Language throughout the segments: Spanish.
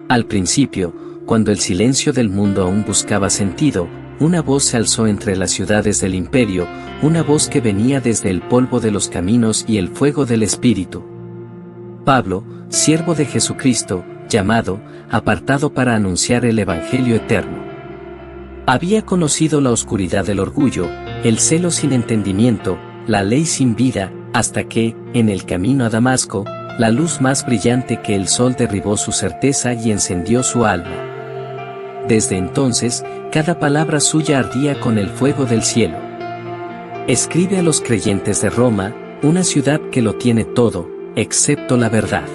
Al principio, cuando el silencio del mundo aún buscaba sentido, una voz se alzó entre las ciudades del imperio, una voz que venía desde el polvo de los caminos y el fuego del Espíritu. Pablo, siervo de Jesucristo, llamado, apartado para anunciar el Evangelio eterno. Había conocido la oscuridad del orgullo, el celo sin entendimiento, la ley sin vida, hasta que, en el camino a Damasco, la luz más brillante que el sol derribó su certeza y encendió su alma. Desde entonces, cada palabra suya ardía con el fuego del cielo. Escribe a los creyentes de Roma, una ciudad que lo tiene todo, excepto la verdad.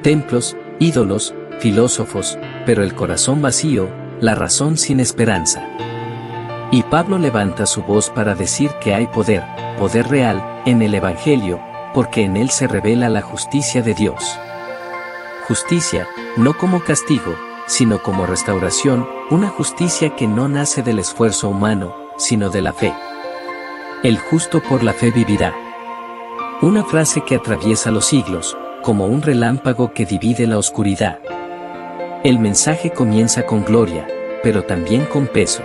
Templos, ídolos, filósofos, pero el corazón vacío, la razón sin esperanza. Y Pablo levanta su voz para decir que hay poder, poder real, en el Evangelio, porque en él se revela la justicia de Dios. Justicia, no como castigo, sino como restauración, una justicia que no nace del esfuerzo humano, sino de la fe. El justo por la fe vivirá. Una frase que atraviesa los siglos, como un relámpago que divide la oscuridad. El mensaje comienza con gloria, pero también con peso.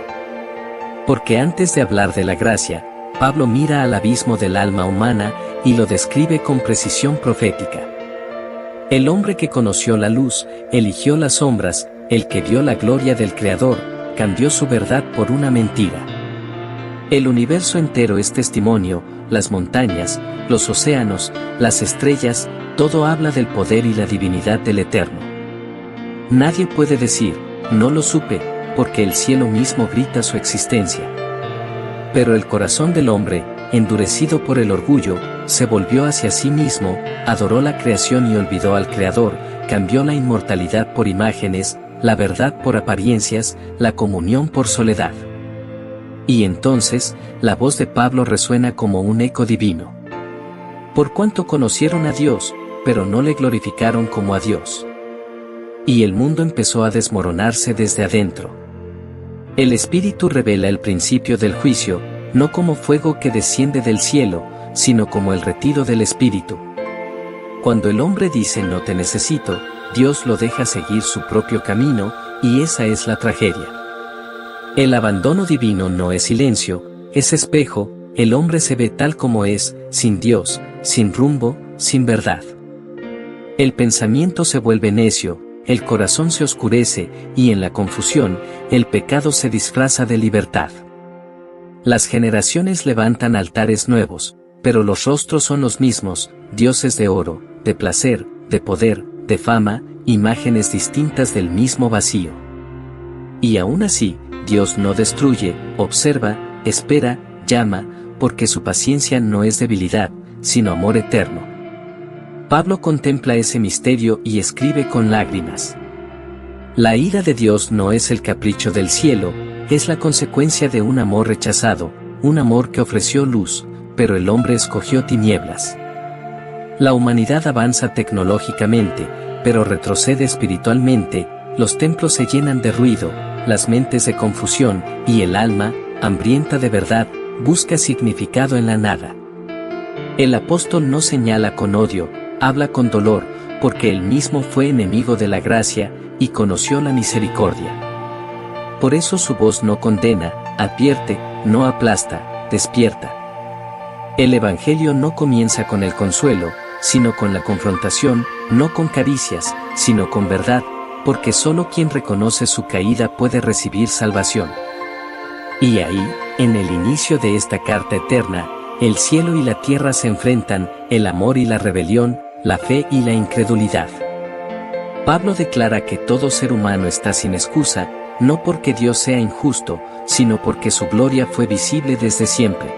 Porque antes de hablar de la gracia, Pablo mira al abismo del alma humana y lo describe con precisión profética. El hombre que conoció la luz, eligió las sombras, el que vio la gloria del Creador, cambió su verdad por una mentira. El universo entero es testimonio, las montañas, los océanos, las estrellas, todo habla del poder y la divinidad del Eterno. Nadie puede decir, no lo supe, porque el cielo mismo grita su existencia. Pero el corazón del hombre, endurecido por el orgullo, se volvió hacia sí mismo, adoró la creación y olvidó al Creador, cambió la inmortalidad por imágenes, la verdad por apariencias, la comunión por soledad. Y entonces, la voz de Pablo resuena como un eco divino. Por cuanto conocieron a Dios, pero no le glorificaron como a Dios. Y el mundo empezó a desmoronarse desde adentro. El Espíritu revela el principio del juicio, no como fuego que desciende del cielo, sino como el retiro del Espíritu. Cuando el hombre dice no te necesito, Dios lo deja seguir su propio camino, y esa es la tragedia. El abandono divino no es silencio, es espejo, el hombre se ve tal como es, sin Dios, sin rumbo, sin verdad. El pensamiento se vuelve necio, el corazón se oscurece, y en la confusión, el pecado se disfraza de libertad. Las generaciones levantan altares nuevos, pero los rostros son los mismos, dioses de oro, de placer, de poder, de fama, imágenes distintas del mismo vacío. Y aún así, Dios no destruye, observa, espera, llama, porque su paciencia no es debilidad, sino amor eterno. Pablo contempla ese misterio y escribe con lágrimas. La ira de Dios no es el capricho del cielo, es la consecuencia de un amor rechazado, un amor que ofreció luz, pero el hombre escogió tinieblas. La humanidad avanza tecnológicamente, pero retrocede espiritualmente, los templos se llenan de ruido, las mentes de confusión, y el alma, hambrienta de verdad, busca significado en la nada. El apóstol no señala con odio, habla con dolor, porque él mismo fue enemigo de la gracia, y conoció la misericordia. Por eso su voz no condena, advierte, no aplasta, despierta. El Evangelio no comienza con el consuelo, sino con la confrontación, no con caricias, sino con verdad, porque solo quien reconoce su caída puede recibir salvación. Y ahí, en el inicio de esta carta eterna, el cielo y la tierra se enfrentan, el amor y la rebelión, la fe y la incredulidad. Pablo declara que todo ser humano está sin excusa, no porque Dios sea injusto, sino porque su gloria fue visible desde siempre.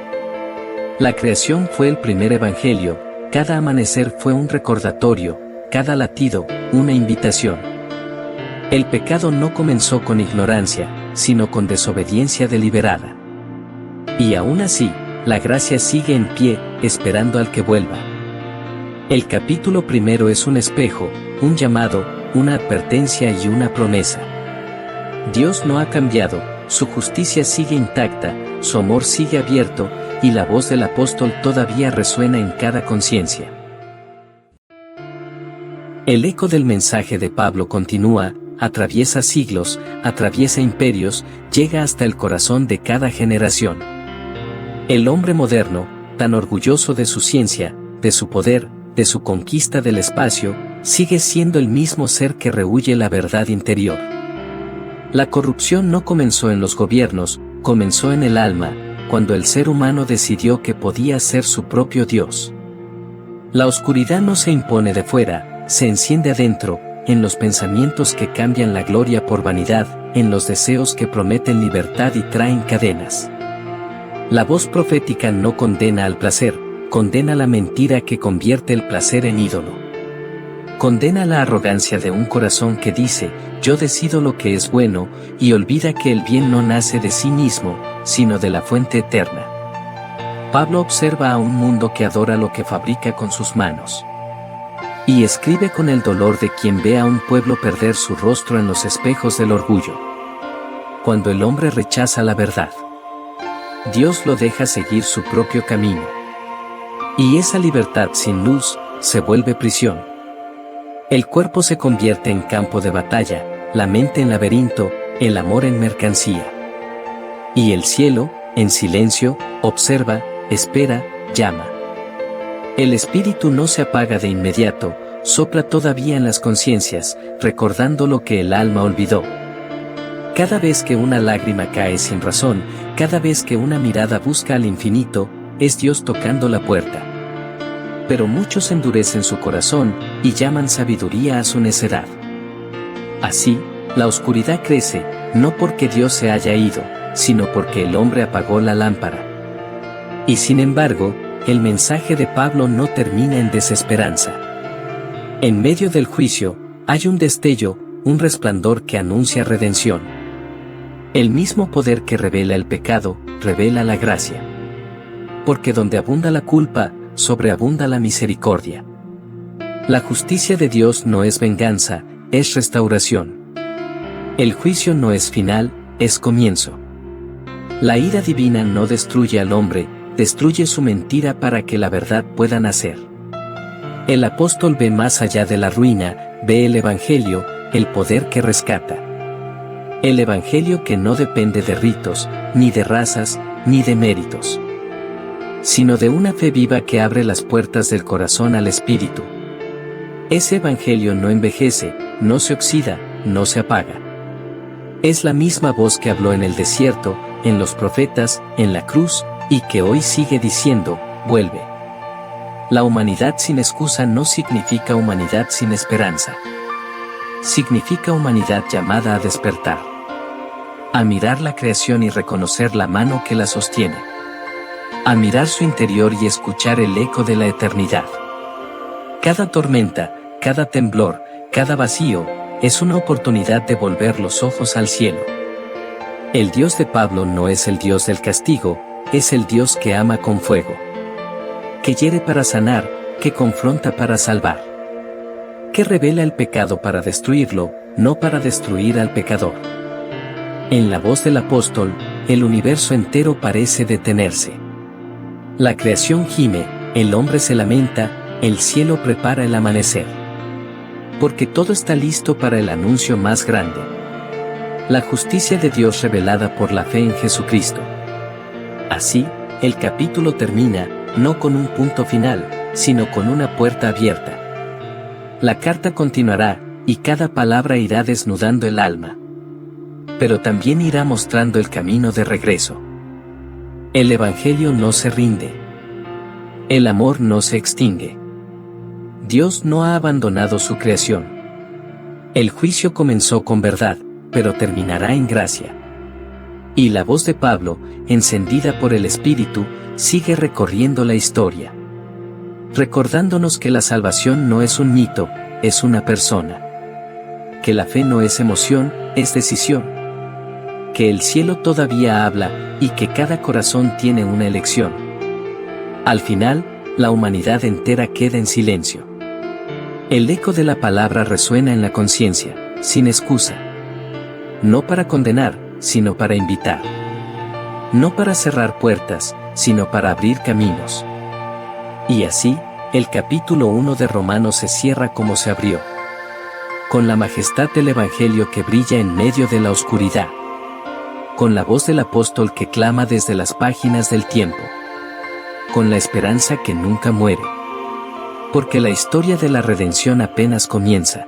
La creación fue el primer evangelio, cada amanecer fue un recordatorio, cada latido, una invitación. El pecado no comenzó con ignorancia, sino con desobediencia deliberada. Y aún así, la gracia sigue en pie, esperando al que vuelva. El capítulo primero es un espejo, un llamado, una advertencia y una promesa. Dios no ha cambiado, su justicia sigue intacta, su amor sigue abierto, y la voz del apóstol todavía resuena en cada conciencia. El eco del mensaje de Pablo continúa, atraviesa siglos, atraviesa imperios, llega hasta el corazón de cada generación. El hombre moderno, tan orgulloso de su ciencia, de su poder, de su conquista del espacio, sigue siendo el mismo ser que rehúye la verdad interior. La corrupción no comenzó en los gobiernos, comenzó en el alma, cuando el ser humano decidió que podía ser su propio Dios. La oscuridad no se impone de fuera, se enciende adentro, en los pensamientos que cambian la gloria por vanidad, en los deseos que prometen libertad y traen cadenas. La voz profética no condena al placer, condena la mentira que convierte el placer en ídolo. Condena la arrogancia de un corazón que dice, yo decido lo que es bueno, y olvida que el bien no nace de sí mismo, sino de la fuente eterna. Pablo observa a un mundo que adora lo que fabrica con sus manos. Y escribe con el dolor de quien ve a un pueblo perder su rostro en los espejos del orgullo. Cuando el hombre rechaza la verdad, Dios lo deja seguir su propio camino. Y esa libertad sin luz, se vuelve prisión. El cuerpo se convierte en campo de batalla, la mente en laberinto, el amor en mercancía. Y el cielo, en silencio, observa, espera, llama. El espíritu no se apaga de inmediato, sopla todavía en las conciencias, recordando lo que el alma olvidó. Cada vez que una lágrima cae sin razón, cada vez que una mirada busca al infinito, es Dios tocando la puerta. Pero muchos endurecen su corazón y llaman sabiduría a su necedad. Así, la oscuridad crece, no porque Dios se haya ido, sino porque el hombre apagó la lámpara. Y sin embargo, el mensaje de Pablo no termina en desesperanza. En medio del juicio, hay un destello, un resplandor que anuncia redención. El mismo poder que revela el pecado, revela la gracia. Porque donde abunda la culpa, sobreabunda la misericordia. La justicia de Dios no es venganza, es restauración. El juicio no es final, es comienzo. La ira divina no destruye al hombre, destruye su mentira para que la verdad pueda nacer. El apóstol ve más allá de la ruina, ve el Evangelio, el poder que rescata. El Evangelio que no depende de ritos, ni de razas, ni de méritos, sino de una fe viva que abre las puertas del corazón al Espíritu. Ese Evangelio no envejece, no se oxida, no se apaga. Es la misma voz que habló en el desierto, en los profetas, en la cruz, y que hoy sigue diciendo, vuelve. La humanidad sin excusa no significa humanidad sin esperanza. Significa humanidad llamada a despertar. A mirar la creación y reconocer la mano que la sostiene. A mirar su interior y escuchar el eco de la eternidad. Cada tormenta, cada temblor, cada vacío, es una oportunidad de volver los ojos al cielo. El Dios de Pablo no es el Dios del castigo, es el Dios que ama con fuego. Que hiere para sanar, que confronta para salvar. Que revela el pecado para destruirlo, no para destruir al pecador. En la voz del apóstol, el universo entero parece detenerse. La creación gime, el hombre se lamenta, el cielo prepara el amanecer. Porque todo está listo para el anuncio más grande. La justicia de Dios revelada por la fe en Jesucristo. Así, el capítulo termina, no con un punto final, sino con una puerta abierta. La carta continuará, y cada palabra irá desnudando el alma. Pero también irá mostrando el camino de regreso. El Evangelio no se rinde. El amor no se extingue. Dios no ha abandonado su creación. El juicio comenzó con verdad, pero terminará en gracia. Y la voz de Pablo, encendida por el Espíritu, sigue recorriendo la historia. Recordándonos que la salvación no es un mito, es una persona. Que la fe no es emoción, es decisión. Que el cielo todavía habla, y que cada corazón tiene una elección. Al final, la humanidad entera queda en silencio. El eco de la palabra resuena en la conciencia, sin excusa. No para condenar, sino para invitar. No para cerrar puertas, sino para abrir caminos. Y así, el capítulo 1 de Romanos se cierra como se abrió. con la majestad del Evangelio que brilla en medio de la oscuridad, con la voz del apóstol que clama desde las páginas del tiempo, con la esperanza que nunca muere, porque la historia de la redención apenas comienza.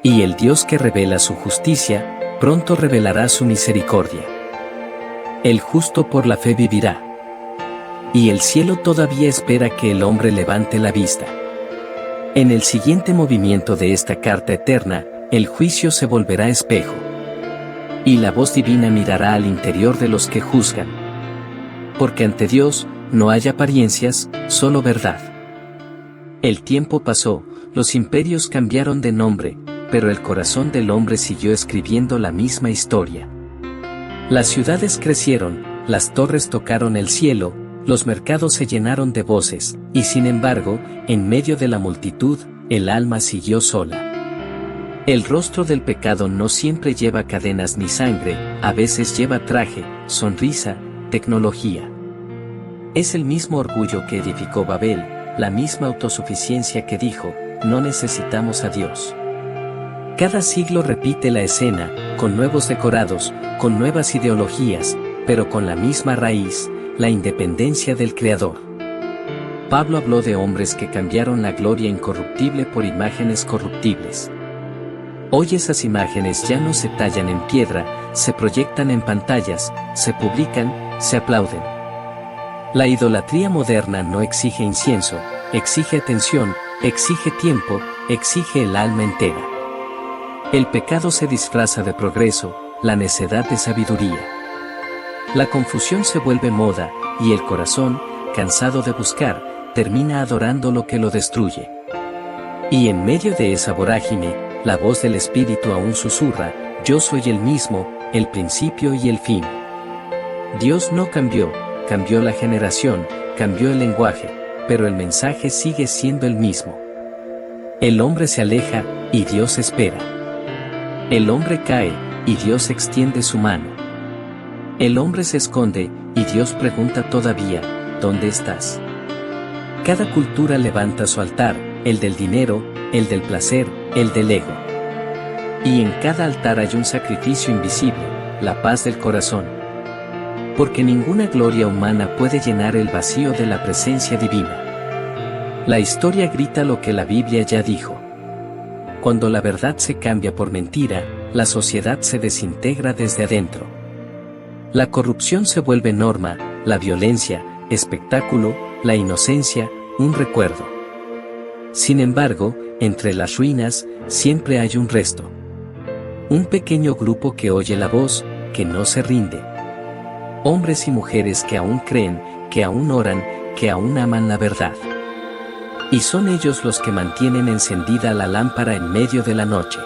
Y el Dios que revela su justicia, pronto revelará su misericordia. El justo por la fe vivirá. Y el cielo todavía espera que el hombre levante la vista. En el siguiente movimiento de esta carta eterna, el juicio se volverá espejo. Y la voz divina mirará al interior de los que juzgan. Porque ante Dios no hay apariencias, solo verdad. El tiempo pasó, los imperios cambiaron de nombre, pero el corazón del hombre siguió escribiendo la misma historia. Las ciudades crecieron, las torres tocaron el cielo, los mercados se llenaron de voces, y sin embargo, en medio de la multitud, el alma siguió sola. El rostro del pecado no siempre lleva cadenas ni sangre, a veces lleva traje, sonrisa, tecnología. Es el mismo orgullo que edificó Babel, la misma autosuficiencia que dijo, no necesitamos a Dios. Cada siglo repite la escena, con nuevos decorados, con nuevas ideologías, pero con la misma raíz, la independencia del Creador. Pablo habló de hombres que cambiaron la gloria incorruptible por imágenes corruptibles. Hoy esas imágenes ya no se tallan en piedra, se proyectan en pantallas, se publican, se aplauden. La idolatría moderna no exige incienso, exige atención, exige tiempo, exige el alma entera. El pecado se disfraza de progreso, la necedad de sabiduría. La confusión se vuelve moda, y el corazón, cansado de buscar, termina adorando lo que lo destruye. Y en medio de esa vorágine, la voz del Espíritu aún susurra, yo soy el mismo, el principio y el fin. Dios no cambió, cambió la generación, cambió el lenguaje, pero el mensaje sigue siendo el mismo. El hombre se aleja, y Dios espera. El hombre cae, y Dios extiende su mano. El hombre se esconde, y Dios pregunta todavía, ¿dónde estás? Cada cultura levanta su altar, el del dinero, el del placer, el del ego. Y en cada altar hay un sacrificio invisible, la paz del corazón. Porque ninguna gloria humana puede llenar el vacío de la presencia divina. La historia grita lo que la Biblia ya dijo. Cuando la verdad se cambia por mentira, la sociedad se desintegra desde adentro. La corrupción se vuelve norma, la violencia, espectáculo, la inocencia, un recuerdo. Sin embargo, entre las ruinas, siempre hay un resto. Un pequeño grupo que oye la voz, que no se rinde. Hombres y mujeres que aún creen, que aún oran, que aún aman la verdad. Y son ellos los que mantienen encendida la lámpara en medio de la noche.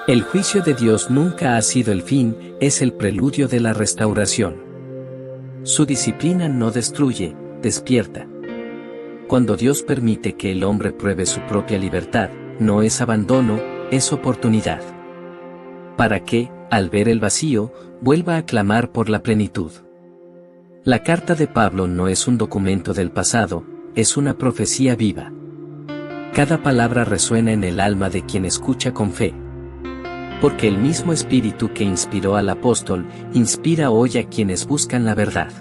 El juicio de Dios nunca ha sido el fin, es el preludio de la restauración. Su disciplina no destruye, despierta. Cuando Dios permite que el hombre pruebe su propia libertad, no es abandono, es oportunidad. Para que, al ver el vacío, vuelva a clamar por la plenitud. La carta de Pablo no es un documento del pasado, es una profecía viva. Cada palabra resuena en el alma de quien escucha con fe. Porque el mismo espíritu que inspiró al apóstol, inspira hoy a quienes buscan la verdad.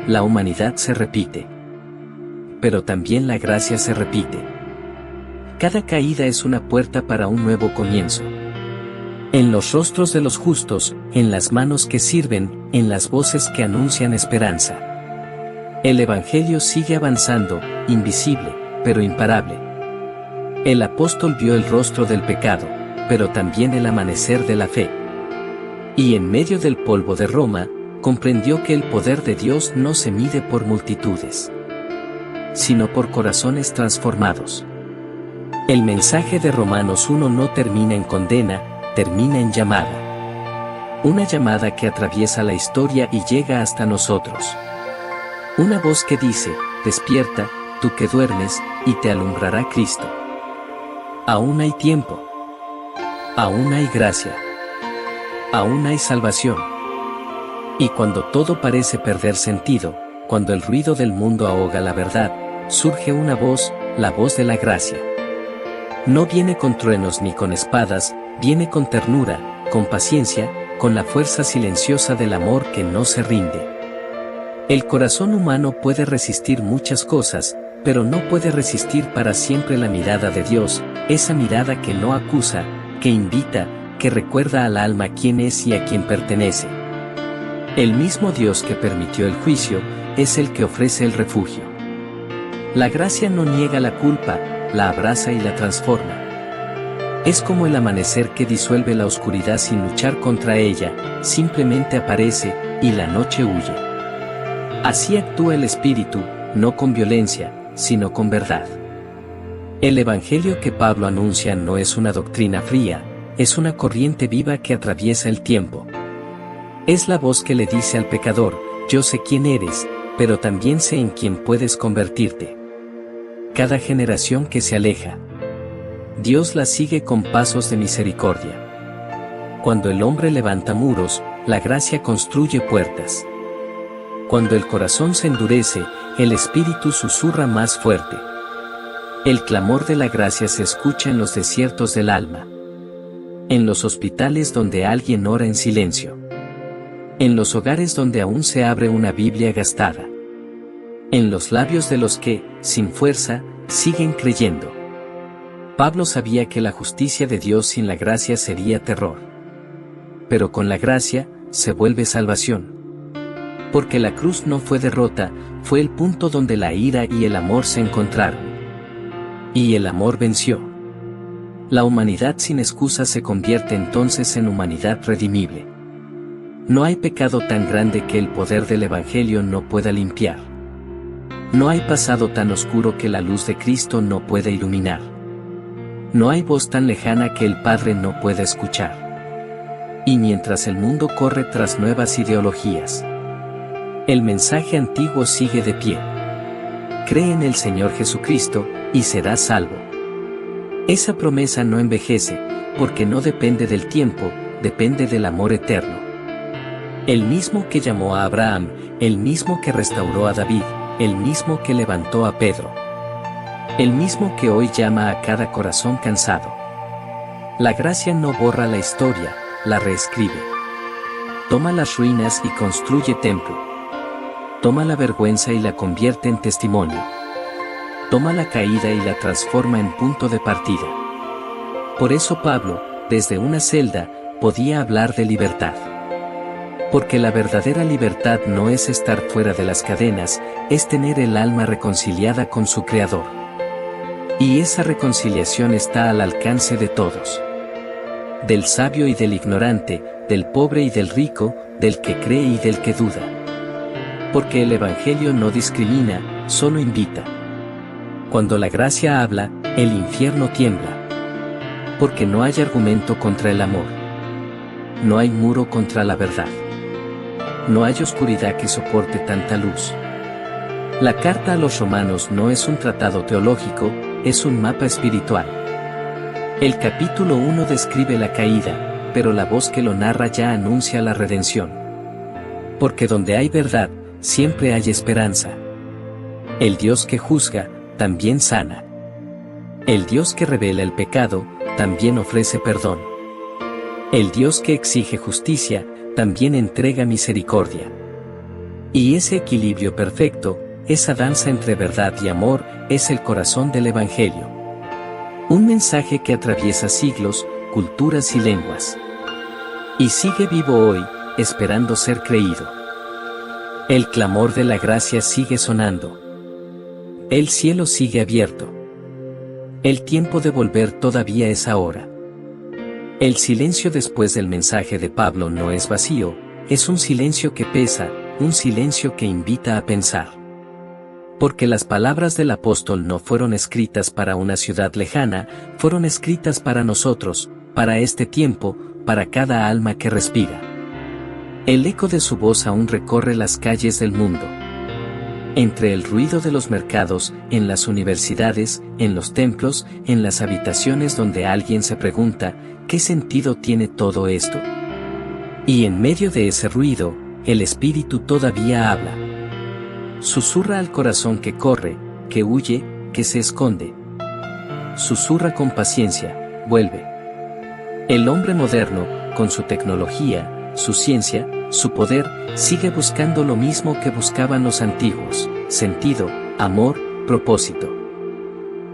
La humanidad se repite. Pero también la gracia se repite. Cada caída es una puerta para un nuevo comienzo. En los rostros de los justos, en las manos que sirven, en las voces que anuncian esperanza. El Evangelio sigue avanzando, invisible, pero imparable. El apóstol vio el rostro del pecado, pero también el amanecer de la fe. Y en medio del polvo de Roma, comprendió que el poder de Dios no se mide por multitudes, sino por corazones transformados. El mensaje de Romanos 1 no termina en condena, termina en llamada. Una llamada que atraviesa la historia y llega hasta nosotros. Una voz que dice, despierta, tú que duermes, y te alumbrará Cristo. Aún hay tiempo. Aún hay gracia. Aún hay salvación. Y cuando todo parece perder sentido, cuando el ruido del mundo ahoga la verdad, surge una voz, la voz de la gracia. No viene con truenos ni con espadas, viene con ternura, con paciencia, con la fuerza silenciosa del amor que no se rinde. El corazón humano puede resistir muchas cosas, pero no puede resistir para siempre la mirada de Dios, esa mirada que no acusa, que invita, que recuerda al alma quién es y a quién pertenece. El mismo Dios que permitió el juicio, es el que ofrece el refugio. La gracia no niega la culpa, la abraza y la transforma. Es como el amanecer que disuelve la oscuridad sin luchar contra ella, simplemente aparece, y la noche huye. Así actúa el Espíritu, no con violencia, sino con verdad. El Evangelio que Pablo anuncia no es una doctrina fría, es una corriente viva que atraviesa el tiempo. Es la voz que le dice al pecador, yo sé quién eres, pero también sé en quién puedes convertirte. Cada generación que se aleja, Dios la sigue con pasos de misericordia. Cuando el hombre levanta muros, la gracia construye puertas. Cuando el corazón se endurece, el Espíritu susurra más fuerte. El clamor de la gracia se escucha en los desiertos del alma. En los hospitales donde alguien ora en silencio. En los hogares donde aún se abre una Biblia gastada. En los labios de los que, sin fuerza, siguen creyendo. Pablo sabía que la justicia de Dios sin la gracia sería terror. Pero con la gracia, se vuelve salvación. Porque la cruz no fue derrota, fue el punto donde la ira y el amor se encontraron. Y el amor venció. La humanidad sin excusa se convierte entonces en humanidad redimible. No hay pecado tan grande que el poder del Evangelio no pueda limpiar. No hay pasado tan oscuro que la luz de Cristo no pueda iluminar. No hay voz tan lejana que el Padre no pueda escuchar. Y mientras el mundo corre tras nuevas ideologías, el mensaje antiguo sigue de pie. Cree en el Señor Jesucristo, y serás salvo. Esa promesa no envejece, porque no depende del tiempo, depende del amor eterno. El mismo que llamó a Abraham, el mismo que restauró a David, el mismo que levantó a Pedro. El mismo que hoy llama a cada corazón cansado. La gracia no borra la historia, la reescribe. Toma las ruinas y construye templo. Toma la vergüenza y la convierte en testimonio. Toma la caída y la transforma en punto de partida. Por eso Pablo, desde una celda, podía hablar de libertad. Porque la verdadera libertad no es estar fuera de las cadenas, es tener el alma reconciliada con su Creador. Y esa reconciliación está al alcance de todos. Del sabio y del ignorante, del pobre y del rico, del que cree y del que duda. Porque el Evangelio no discrimina, solo invita. Cuando la gracia habla, el infierno tiembla. Porque no hay argumento contra el amor. No hay muro contra la verdad. No hay oscuridad que soporte tanta luz. La carta a los romanos no es un tratado teológico, es un mapa espiritual. El capítulo 1 describe la caída, pero la voz que lo narra ya anuncia la redención. Porque donde hay verdad, siempre hay esperanza. El Dios que juzga, también sana. El Dios que revela el pecado, también ofrece perdón. El Dios que exige justicia, también entrega misericordia. Y ese equilibrio perfecto, esa danza entre verdad y amor, es el corazón del Evangelio. Un mensaje que atraviesa siglos, culturas y lenguas. Y sigue vivo hoy, esperando ser creído. El clamor de la gracia sigue sonando. El cielo sigue abierto. El tiempo de volver todavía es ahora. El silencio después del mensaje de Pablo no es vacío, es un silencio que pesa, un silencio que invita a pensar. Porque las palabras del apóstol no fueron escritas para una ciudad lejana, fueron escritas para nosotros, para este tiempo, para cada alma que respira. El eco de su voz aún recorre las calles del mundo. Entre el ruido de los mercados, en las universidades, en los templos, en las habitaciones donde alguien se pregunta, ¿qué sentido tiene todo esto? Y en medio de ese ruido, el Espíritu todavía habla. Susurra al corazón que corre, que huye, que se esconde. susurra con paciencia, vuelve. El hombre moderno, con su tecnología, su ciencia, su poder, sigue buscando lo mismo que buscaban los antiguos: sentido, amor, propósito.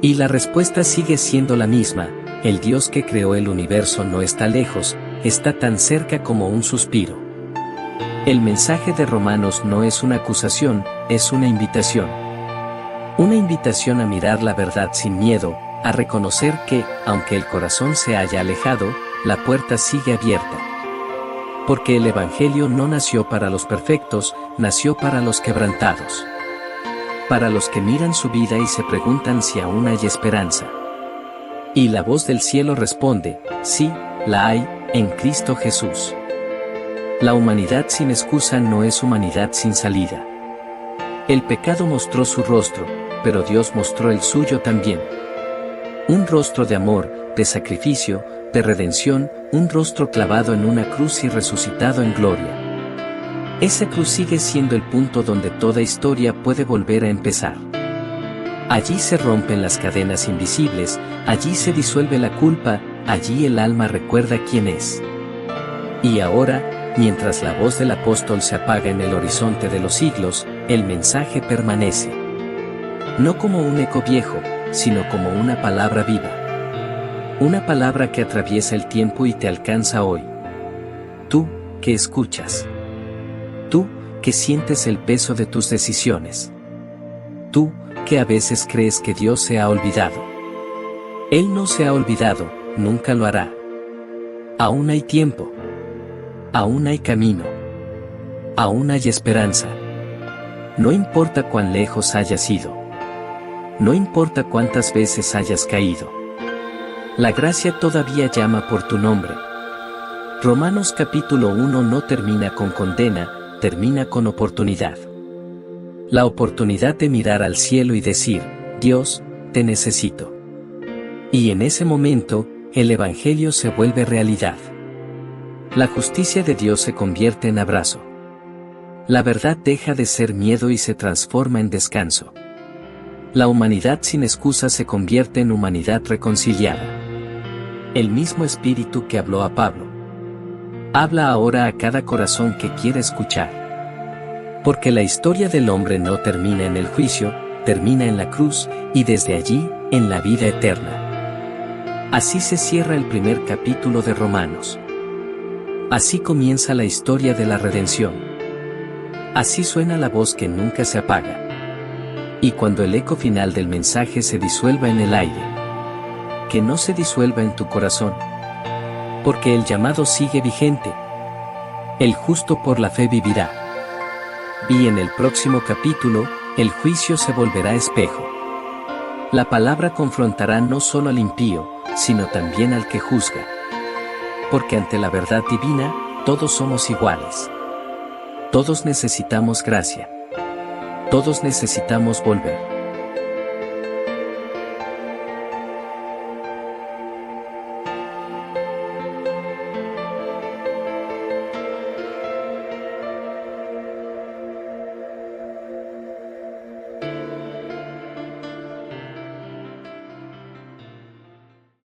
Y la respuesta sigue siendo la misma: el Dios que creó el universo no está lejos, está tan cerca como un suspiro. El mensaje de Romanos no es una acusación, es una invitación. Una invitación a mirar la verdad sin miedo, a reconocer que, aunque el corazón se haya alejado, la puerta sigue abierta. Porque el Evangelio no nació para los perfectos, nació para los quebrantados. Para los que miran su vida y se preguntan si aún hay esperanza. Y la voz del cielo responde: sí, la hay, en Cristo Jesús. La humanidad sin excusa no es humanidad sin salida. El pecado mostró su rostro, pero Dios mostró el suyo también. Un rostro de amor, de sacrificio, de redención, un rostro clavado en una cruz y resucitado en gloria. Esa cruz sigue siendo el punto donde toda historia puede volver a empezar. Allí se rompen las cadenas invisibles, allí se disuelve la culpa, allí el alma recuerda quién es. Y ahora, mientras la voz del apóstol se apaga en el horizonte de los siglos, el mensaje permanece. No como un eco viejo, sino como una palabra viva. Una palabra que atraviesa el tiempo y te alcanza hoy. Tú, que escuchas. Tú, que sientes el peso de tus decisiones. Tú, que a veces crees que Dios se ha olvidado. Él no se ha olvidado, nunca lo hará. Aún hay tiempo. Aún hay camino. Aún hay esperanza. No importa cuán lejos hayas ido. No importa cuántas veces hayas caído. La gracia todavía llama por tu nombre. Romanos capítulo 1 no termina con condena, termina con oportunidad. La oportunidad de mirar al cielo y decir: Dios, te necesito. Y en ese momento, el Evangelio se vuelve realidad. La justicia de Dios se convierte en abrazo. La verdad deja de ser miedo y se transforma en descanso. La humanidad sin excusa se convierte en humanidad reconciliada. El mismo Espíritu que habló a Pablo habla ahora a cada corazón que quiere escuchar. Porque la historia del hombre no termina en el juicio, termina en la cruz, y desde allí, en la vida eterna. Así se cierra el primer capítulo de Romanos. Así comienza la historia de la redención. Así suena la voz que nunca se apaga. Y cuando el eco final del mensaje se disuelva en el aire, que no se disuelva en tu corazón. Porque el llamado sigue vigente. El justo por la fe vivirá. Y en el próximo capítulo, el juicio se volverá espejo. La palabra confrontará no solo al impío, sino también al que juzga. Porque ante la verdad divina, todos somos iguales. Todos necesitamos gracia. Todos necesitamos volver.